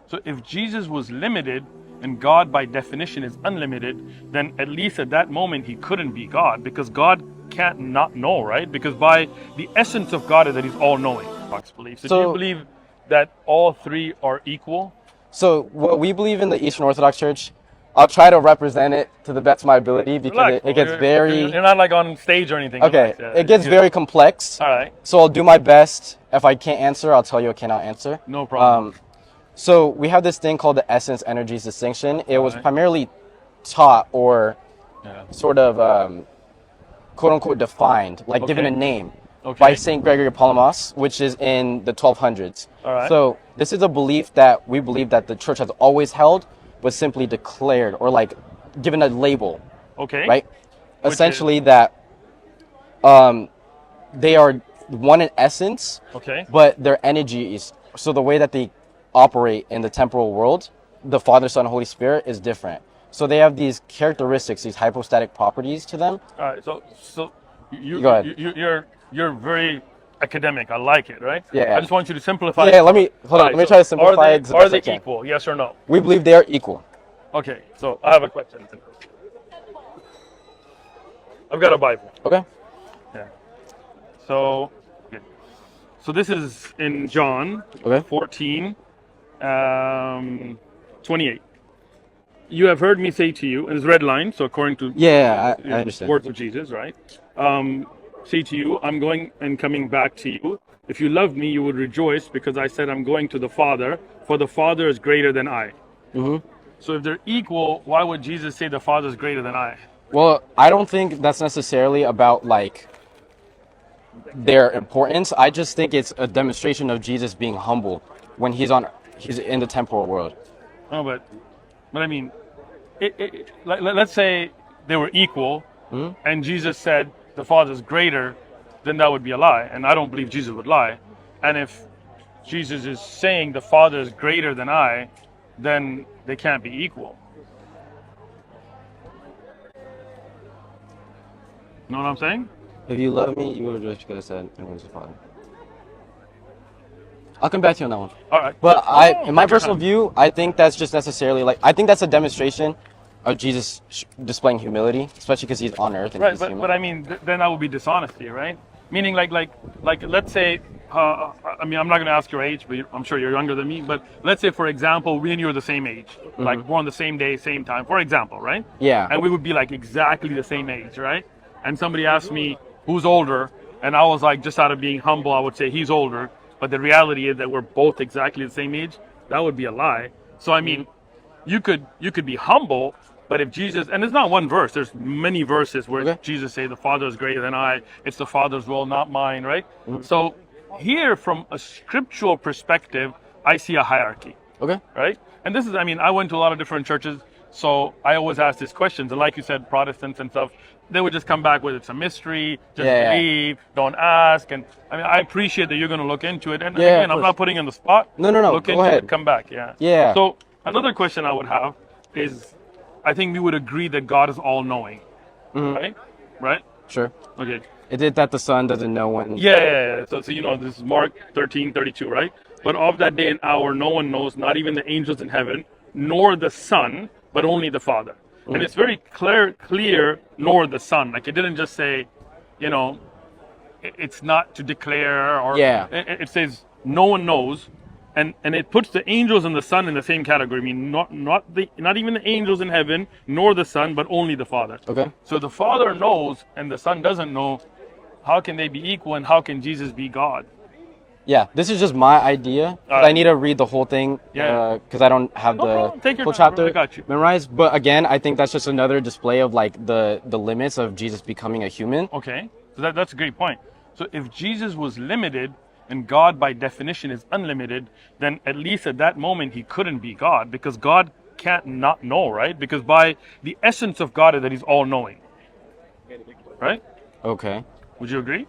So if Jesus was limited and God by definition is unlimited, then at least at that moment he couldn't be God, because God can't not know, right? Because by the essence of God is that he's all-knowing. So do you believe that all three are equal? So what we believe in the Eastern Orthodox Church, I'll try to represent it to the best of my ability, because it gets very... You're not like on stage or anything. Okay, it gets very complex. All right. So I'll do my best. If I can't answer, I'll tell you I cannot answer. No problem. So we have this thing called the essence energies distinction. It was primarily taught or sort of quote unquote defined, like given a name by St. Gregory of Palamas, which is in the 1200s. All right. So this is a belief that we believe that the church has always held, but simply declared or like given a label. Okay. Right? Essentially that they are one in essence, but their energy is, so the way that they operate in the temporal world, the Father, Son, Holy Spirit is different. So they have these characteristics, these hypostatic properties to them. All right. So you go ahead. You're very academic. I like it, right? Yeah. I just want you to simplify. Yeah. Let me Let me try to simplify it. Are they equal? Yes or no? We believe they are equal. Okay. So I have a question. I've got a Bible. Okay. Yeah. So this is in John 14, 28. You have heard me say to you, and it's red line, so according to I understand. words of Jesus, right? Say to you, I'm going and coming back to you. If you loved me, you would rejoice, because I said I'm going to the Father, for the Father is greater than I. So if they're equal, why would Jesus say the Father is greater than I? Well, I don't think that's necessarily about like their importance. I just think it's a demonstration of Jesus being humble when he's in the temporal world. No, but I mean, let's say they were equal, and Jesus said the Father is greater, then that would be a lie, and I don't believe Jesus would lie. And if Jesus is saying the Father is greater than I, then they can't be equal. Know what I'm saying? If you love me, you would just could have said, I'm going to the Father. I'll come back to you on that one. All right. But in my personal view, I think that's just necessarily I think that's a demonstration of Jesus displaying humility, especially because he's on earth and he's human. But I mean, then that would be dishonesty, right? Meaning, like let's say, I mean, I'm not going to ask your age, but I'm sure you're younger than me. But let's say, for example, we and you are the same age, like born the same day, same time, for example, right? Yeah. And we would be like exactly the same age, right? And somebody asked me who's older, and I was like, just out of being humble, I would say he's older. But the reality is that we're both exactly the same age. That would be a lie. So I mean, you could be humble, but if Jesus, and it's not one verse, there's many verses where Jesus say the Father is greater than I. It's the Father's will, not mine, right? So here, from a scriptural perspective, I see a hierarchy. Right? And this is, I mean, I went to a lot of different churches, so I always ask these questions. And like you said, Protestants and stuff, they would just come back with it's a mystery, just believe, don't ask. And I mean, I appreciate that you're going to look into it. And again, I'm not putting you on the spot. No. Look into it, come back. Yeah. So another question I would have is, I think we would agree that God is all-knowing, right? Right? Sure. Okay. It did that the Son doesn't know when. Yeah. So you know, this is Mark 13:32, right? But of that day and hour, no one knows, not even the angels in heaven, nor the Son, but only the Father. And it's very clear, nor the Son. Like, it didn't just say, you know, it's not to declare, or it says no one knows, and it puts the angels and the Son in the same category. I mean, not even the angels in heaven, nor the Son, but only the Father. Okay. So the Father knows, and the Son doesn't know. How can they be equal, and how can Jesus be God? Yeah, this is just my idea. I need to read the whole thing because I don't have the full chapter memorized. But again, I think that's just another display of like the limits of Jesus becoming a human. Okay, so that's a great point. So if Jesus was limited and God by definition is unlimited, then at least at that moment he couldn't be God, because God can't not know, right? Because by the essence of God is that he's all-knowing, right? Okay. Would you agree?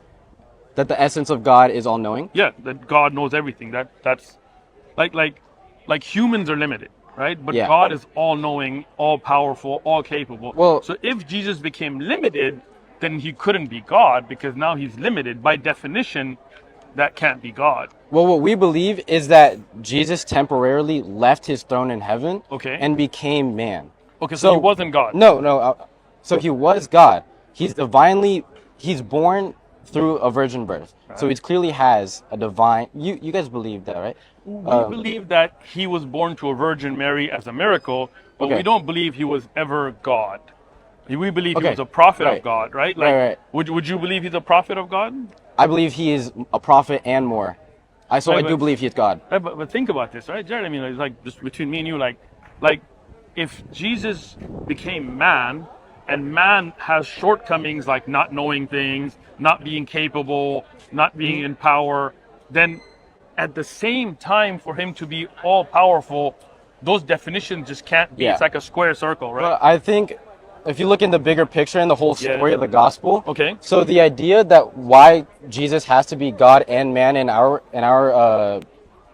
That the essence of God is all-knowing? Yeah, that God knows everything. That's like humans are limited, right? But God is all-knowing, all-powerful, all-capable. Well, so if Jesus became limited, then he couldn't be God, because now he's limited. By definition, that can't be God. Well, what we believe is that Jesus temporarily left his throne in heaven Okay. and became man. Okay, so he wasn't God. No. So he was God. He's born through a virgin birth. Right. So he clearly has a divine. You guys believe that, right? We believe that he was born to a Virgin Mary as a miracle, but we don't believe he was ever God. We believe he was a prophet of God, right? Like, right. Would you believe he's a prophet of God? I believe he is a prophet and more. I do believe he's God. Right, but think about this, right, Jared? I mean, it's like just between me and you, like if Jesus became man, and man has shortcomings like not knowing things, not being capable, not being in power, then at the same time for him to be all powerful, those definitions just can't be. It's like a square circle, right? Well, I think if you look in the bigger picture and the whole story of the gospel, so the idea that why Jesus has to be God and man in our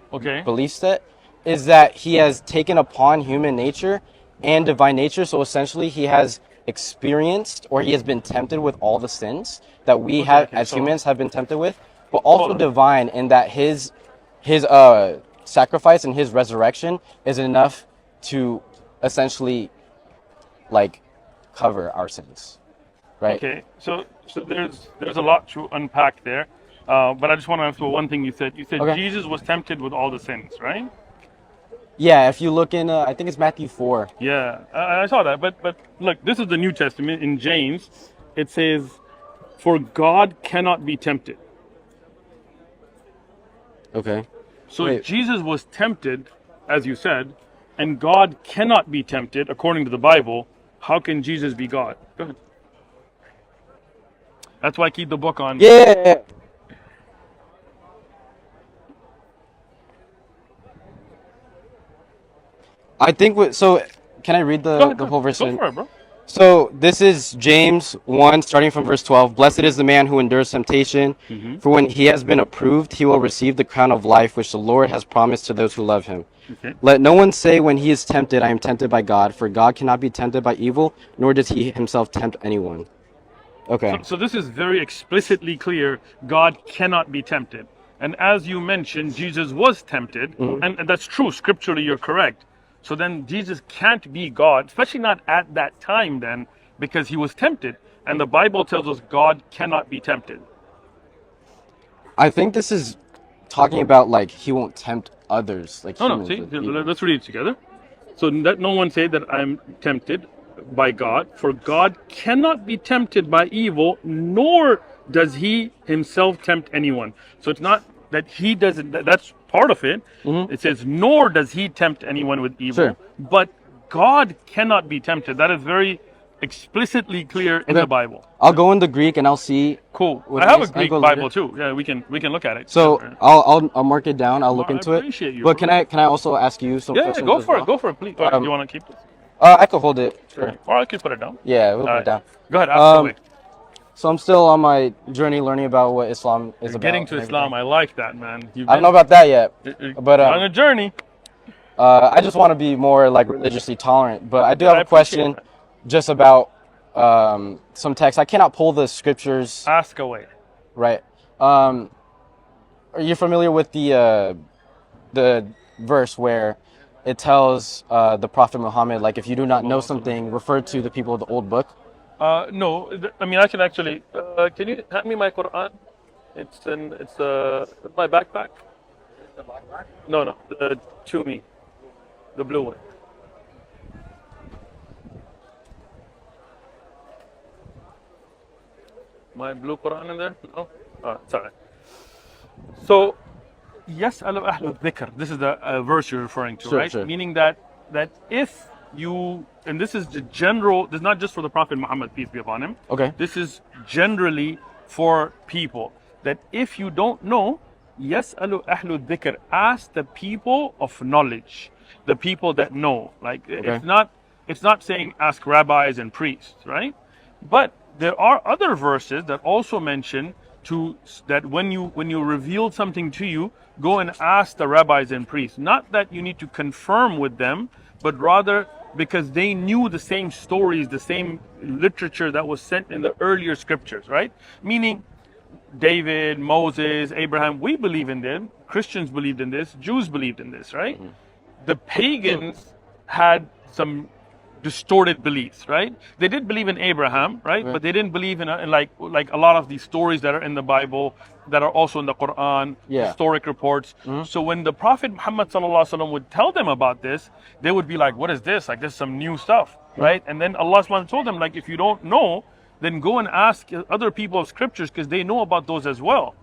belief set is that he has taken upon human nature and divine nature. So essentially he has experienced, or he has been tempted with all the sins that we as humans have been tempted with, but also divine in that his sacrifice and his resurrection is enough to essentially like cover our sins, right? Okay, so there's a lot to unpack there, but I just want to answer one thing you said. You said Jesus was tempted with all the sins, right? Yeah, if you look in, I think it's Matthew 4. Yeah, I saw that. But look, this is the New Testament. In James, it says, "For God cannot be tempted." Okay. So Jesus was tempted, as you said, and God cannot be tempted, according to the Bible. How can Jesus be God? Go ahead. That's why I keep the book on. Yeah. I think so. Can I read the whole verse? Go for it, bro. So this is James 1, starting from verse 12. Blessed is the man who endures temptation, for when he has been approved, he will receive the crown of life which the Lord has promised to those who love him. Let no one say when he is tempted, I am tempted by God, for God cannot be tempted by evil, nor does he himself tempt anyone. Okay. So this is very explicitly clear. God cannot be tempted. And as you mentioned, Jesus was tempted, and that's true. Scripturally, you're correct. So then Jesus can't be God, especially not at that time then, because he was tempted. And the Bible tells us God cannot be tempted. I think this is talking about like he won't tempt others. Like see, let's read it together. So let no one say that I'm tempted by God, for God cannot be tempted by evil, nor does he himself tempt anyone. So it's not that he doesn't, that's part of it. It says, nor does he tempt anyone with evil, but God cannot be tempted. That is very explicitly clear in the Bible. I'll go in the Greek and I'll see. Cool. I have a Greek Bible too. Yeah, we can look at it. So I'll mark it down. I'll look into it. I appreciate you. But can I also ask you some questions? Yeah, go for it. Go for it, please. Do you want to keep this? I could hold it. Sure. Or I could put it down. Yeah, we'll put it down. Go ahead. Ask away. So I'm still on my journey learning about what Islam is about. Getting to Islam, I like that, man. I don't know about that yet, but on a journey. I just want to be more like religiously tolerant. But I do have a question, just about some text. I cannot pull the scriptures. Ask away. Right. Are you familiar with the verse where it tells the Prophet Muhammad, like, if you do not know something, refer to the people of the old book? No, I mean, I can actually. Can you hand me my Quran? It's my backpack. No, to me, the blue one. My blue Quran in there? No, it's alright. So, يَسْأَلُ أَهْلُ الذِّكْرِ. This is the verse you're referring to, right? Sure. Meaning that if you, and this is the general, this is not just for the Prophet Muhammad, peace be upon him. Okay. This is generally for people, that if you don't know, يَسْأَلُ أَهْلُ الذِّكْرِ. Ask the people of knowledge, the people that know. Like, it's not saying ask rabbis and priests, right? But there are other verses that also mention that when you reveal something to you, go and ask the rabbis and priests. Not that you need to confirm with them, but rather because they knew the same stories, the same literature that was sent in the earlier scriptures, right? Meaning, David, Moses, Abraham, we believe in them. Christians believed in this. Jews believed in this, right? The pagans had some distorted beliefs, right? They did believe in Abraham, right? But they didn't believe in like a lot of these stories that are in the Bible, that are also in the Quran, historic reports. So when the Prophet Muhammad sallallahu alaihi wasallam would tell them about this, they would be like, "What is this? Like, this is some new stuff, right?" And then Allah subhanahu wa ta'ala told them, like, if you don't know, then go and ask other people of scriptures because they know about those as well.